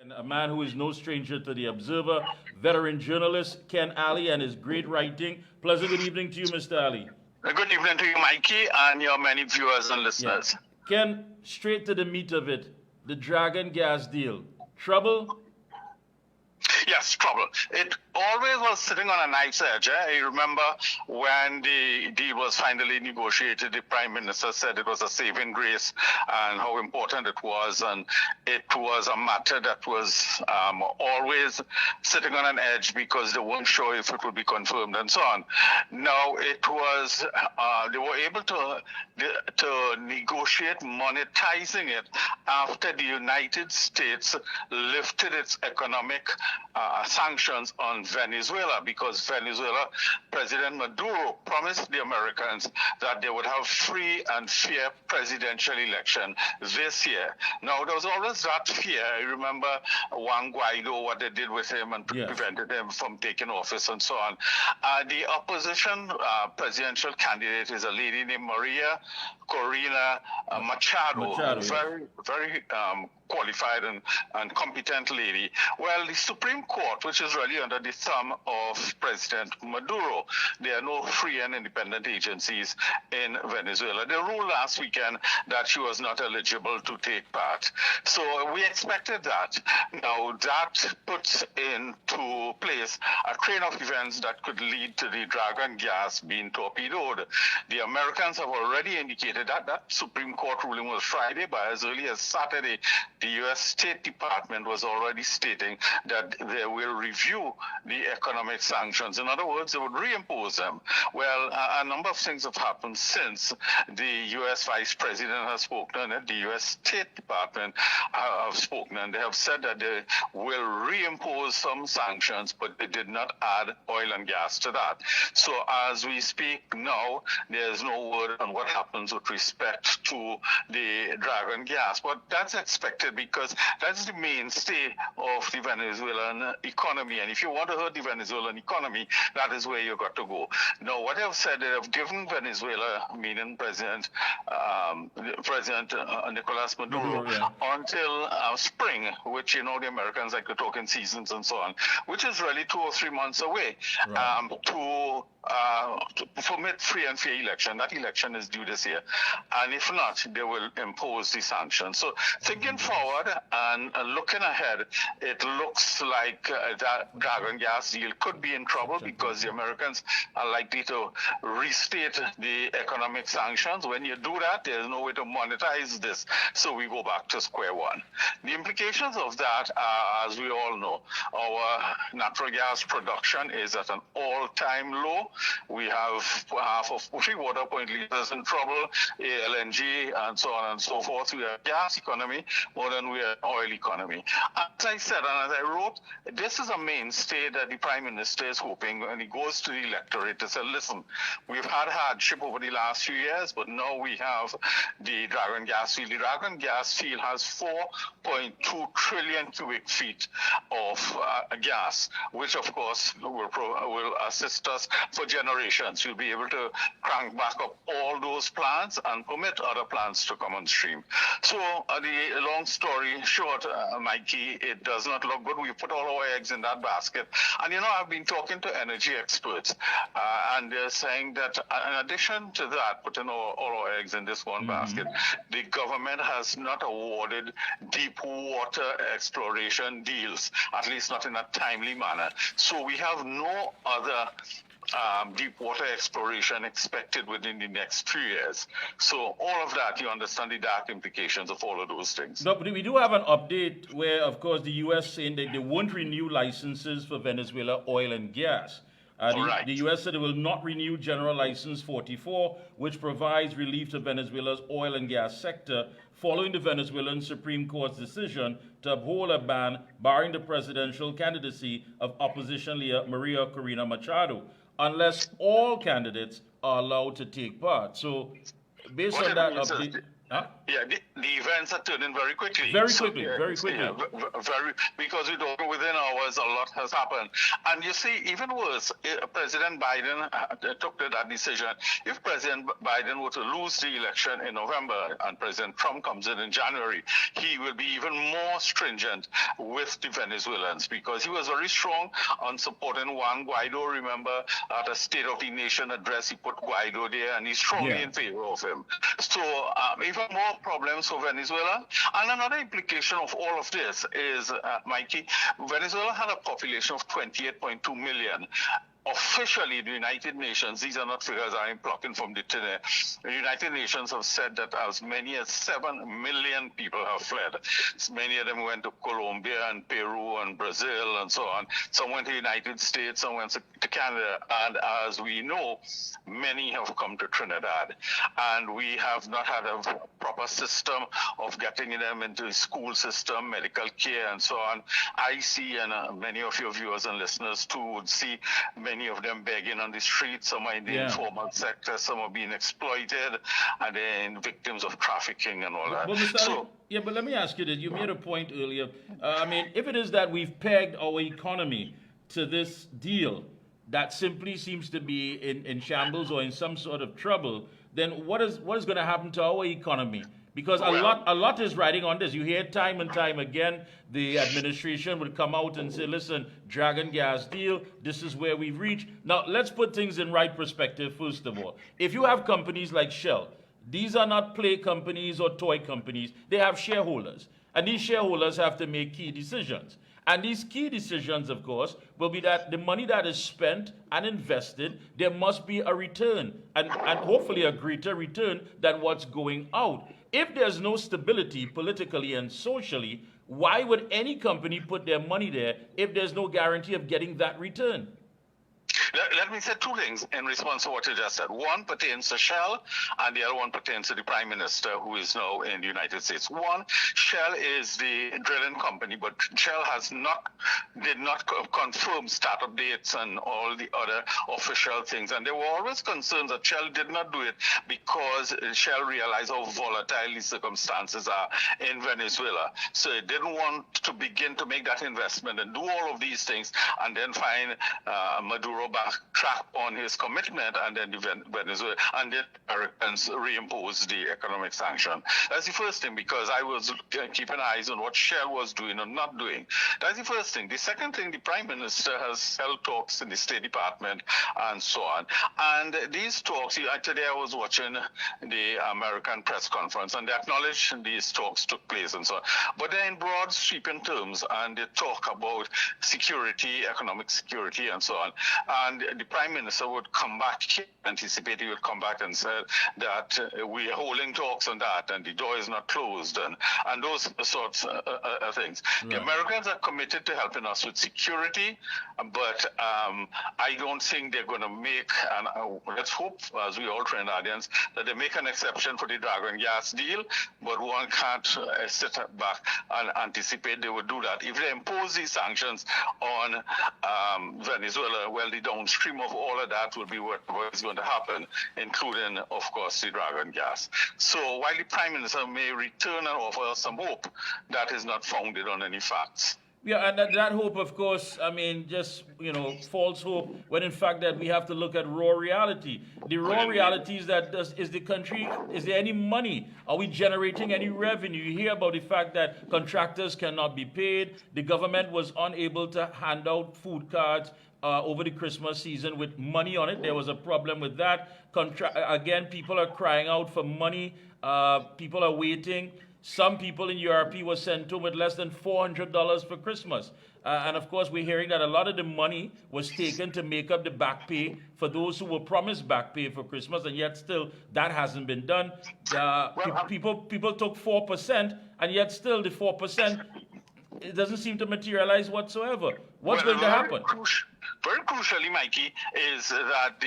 And a man who is no stranger to the Observer, veteran journalist Ken Ali and his great writing. Pleasant good evening to you, Mr. Ali. Good evening to you, Mikey, and your many viewers and Yeah. listeners. Ken, straight to the meat of it. The Dragon gas deal. Trouble? Yes, trouble. It always was sitting on a knife's edge. You remember when the deal was finally negotiated, the Prime Minister said it was a saving grace and how important it was. And it was a matter that was always sitting on an edge because they weren't sure if it would be confirmed and so on. Now, it was, they were able to negotiate monetizing it after the United States lifted its economic sanctions on Venezuela, because Venezuela President Maduro promised the Americans that they would have free and fair presidential election this year. Now, there was always that fear. I remember Juan Guaido, what they did with him and prevented him from taking office and so on. The opposition presidential candidate is a lady named Maria Corina Machado, very qualified and competent lady. Well, the Supreme Court, which is really under the thumb of President Maduro, there are no free and independent agencies in Venezuela. They ruled last weekend that she was not eligible to take part. So we expected that. Now, that puts into place a train of events that could lead to the Dragon gas being torpedoed. The Americans have already indicated that Supreme Court ruling was Friday, but as early as Saturday, the U.S. State Department was already stating that they will review the economic sanctions. In other words, they would reimpose them. Well, a number of things have happened since the U.S. Vice President has spoken and the U.S. State Department have spoken, and they have said that they will reimpose some sanctions, but they did not add oil and gas to that. So as we speak now, there's no word on what happens with respect to the Dragon gas, but that's expected because that's the mainstay of the Venezuelan economy. And if you want to hurt the Venezuelan economy, that is where you got to go. Now, what they have said, they have given Venezuela, meaning President Nicolas Maduro, until spring, which, you know, the Americans like to talk in seasons and so on, which is really 2 or 3 months away, to permit free and fair election. That election is due this year. And if not, they will impose the sanctions. So thinking forward and looking ahead, it looks like that Dragon gas deal could be in trouble because the Americans are likely to restate the economic sanctions. When you do that, there's no way to monetize this. So we go back to square one. The implications of that are, as we all know, our natural gas production is at an all-time low. We have half of 3 water point liters in trouble, LNG, and so on and so forth. We are a gas economy more than we are an oil economy. As I said, and as I wrote, this is a mainstay that the Prime Minister is hoping when he goes to the electorate to say, listen, we've had hardship over the last few years, but now we have the Dragon gas field. The Dragon gas field has 4.2 trillion cubic feet of gas, which of course will assist us for generations. We'll be able to crank back up all those plants and permit other plants to come on stream. So the long story short, Mikey, it does not look good. We put all our eggs in that basket. And you know, I've been talking to energy experts, and they're saying that in addition to that, putting all our eggs in this one basket, the government has not awarded deep water exploration deals, at least not in a timely manner. So we have no other deep water exploration expected within the next 2 years. So all of that, you understand the dark implications of all of those things. No, but we do have an update where, of course, the U.S. saying that they won't renew licenses for Venezuela oil and gas. The U.S. said it will not renew General License 44, which provides relief to Venezuela's oil and gas sector, following the Venezuelan Supreme Court's decision to uphold a ban barring the presidential candidacy of opposition leader Maria Corina Machado, unless all candidates are allowed to take part. So, based on that update, Huh? Yeah, the events are turning very quickly. Very quickly. Yeah, very, because we don't within hours a lot has happened. And you see, even worse, President Biden took that decision. If President Biden were to lose the election in November and President Trump comes in January, he will be even more stringent with the Venezuelans, because he was very strong on supporting Juan Guaido. Remember, at a State of the Nation address, he put Guaido there, and he's strongly in favor of him. So even more problems for Venezuela. And another implication of all of this is, Mikey, Venezuela had a population of 28.2 million. Officially, the United Nations, these are not figures I'm plucking from the tin air, the United Nations have said that as many as 7 million people have fled. Many of them went to Colombia and Peru and Brazil and so on. Some went to the United States, some went to Canada. And as we know, many have come to Trinidad. And we have not had a proper system of getting them into the school system, medical care, and so on. I see, and many of your viewers and listeners too would see, many of them begging on the streets. Some are in the informal sector, some are being exploited, and then victims of trafficking and all that. But let me ask you this. You made a point earlier. I mean, if it is that we've pegged our economy to this deal that simply seems to be in shambles or in some sort of trouble, then what is going to happen to our economy? Because a lot is riding on this. You hear time and time again, the administration would come out and say, listen, Dragon Gas deal, this is where we've reached. Now, let's put things in right perspective, first of all. If you have companies like Shell, these are not play companies or toy companies. They have shareholders. And these shareholders have to make key decisions. And these key decisions, of course, will be that the money that is spent and invested, there must be a return, and hopefully a greater return than what's going out. If there's no stability politically and socially, why would any company put their money there if there's no guarantee of getting that return? Let me say two things in response to what you just said. One pertains to Shell, and the other one pertains to the Prime Minister, who is now in the United States. One, Shell is the drilling company, but Shell did not confirm startup dates and all the other official things. And there were always concerns that Shell did not do it because Shell realized how volatile the circumstances are in Venezuela. So it didn't want to begin to make that investment and do all of these things and then find Maduro backtrack on his commitment, and then Venezuela and the Americans reimpose the economic sanction. That's the first thing, because I was keeping eyes on what Shell was doing or not doing. That's the first thing. The second thing, the Prime Minister has held talks in the State Department and so on. And these talks, today I was watching the American press conference, and they acknowledged these talks took place and so on. But they're in broad sweeping terms, and they talk about security, economic security, and so on. And the Prime Minister would come back, anticipate he would come back and say that we are holding talks on that, and the door is not closed, and those sorts of things. Right. The Americans are committed to helping us with security, but I don't think they're going to make, and let's hope, as we all Trinidadians, that they make an exception for the Dragon Gas deal, but one can't sit back and anticipate they would do that. If they impose these sanctions on Venezuela, well, the downstream of all of that will be what is going to happen, including, of course, the Dragon Gas. So while the Prime Minister may return and offer some hope, that is not founded on any facts. Yeah, and that hope, of course, I mean, just, false hope, when in fact that we have to look at raw reality. The raw reality is that is there any money? Are we generating any revenue? You hear about the fact that contractors cannot be paid. The government was unable to hand out food cards over the Christmas season with money on it. There was a problem with that. Again, people are crying out for money. People are waiting. Some people in URP were sent home with less than $400 for Christmas. And of course, we're hearing that a lot of the money was taken to make up the back pay for those who were promised back pay for Christmas, and yet still that hasn't been done. People took 4%, and yet still the 4%, it doesn't seem to materialize whatsoever. What's going to happen? very crucially, Mikey, is that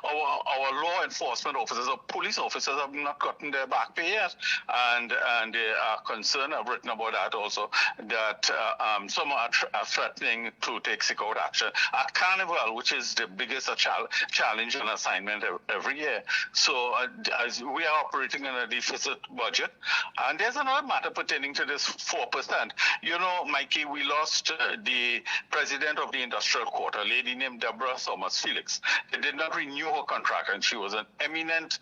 our law enforcement officers, our police officers, have not gotten their back pay yet, and they are concerned. I've written about that also. That some are threatening to take sick-out action at Carnival, which is the biggest challenge and assignment every year. So as we are operating in a deficit budget, and there's another matter pertaining to this 4%. You know, Mikey, we lost the president of the industrial court, a lady named Deborah Thomas Felix. They did not renew her contract, and she was an eminent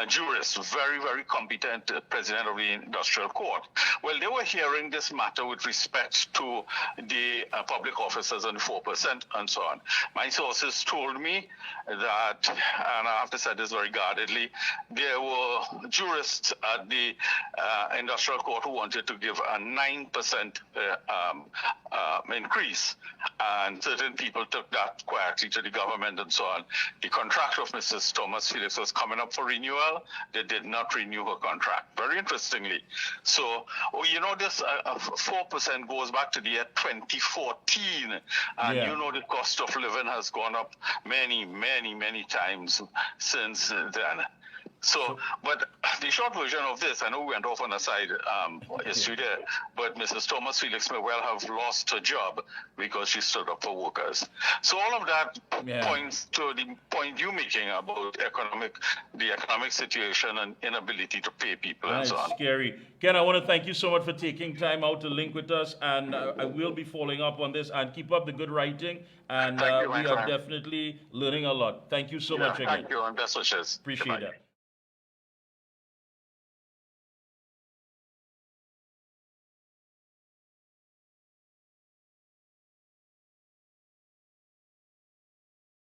jurist, very, very competent president of the industrial court. Well, they were hearing this matter with respect to the public officers and 4% and so on. My sources told me that, and I have to say this very guardedly, there were jurists at the industrial court who wanted to give a 9% increase, and certain people took that quietly to the government and so on. The contract of Mrs. Thomas Felix was coming up for renewal. They did not renew her contract, very interestingly. So, you know, this 4% goes back to the year 2014, and you know the cost of living has gone up many, many, many times since then. So, but the short version of this, I know we went off on a side issue there, but Mrs. Thomas Felix may well have lost her job because she stood up for workers. So all of that points to the point you're making about the economic situation and inability to pay people and so on. Scary. Ken, I want to thank you so much for taking time out to link with us, and I will be following up on this, and keep up the good writing, and we are definitely learning a lot. Thank you so much again. Thank you, and best wishes. Appreciate that.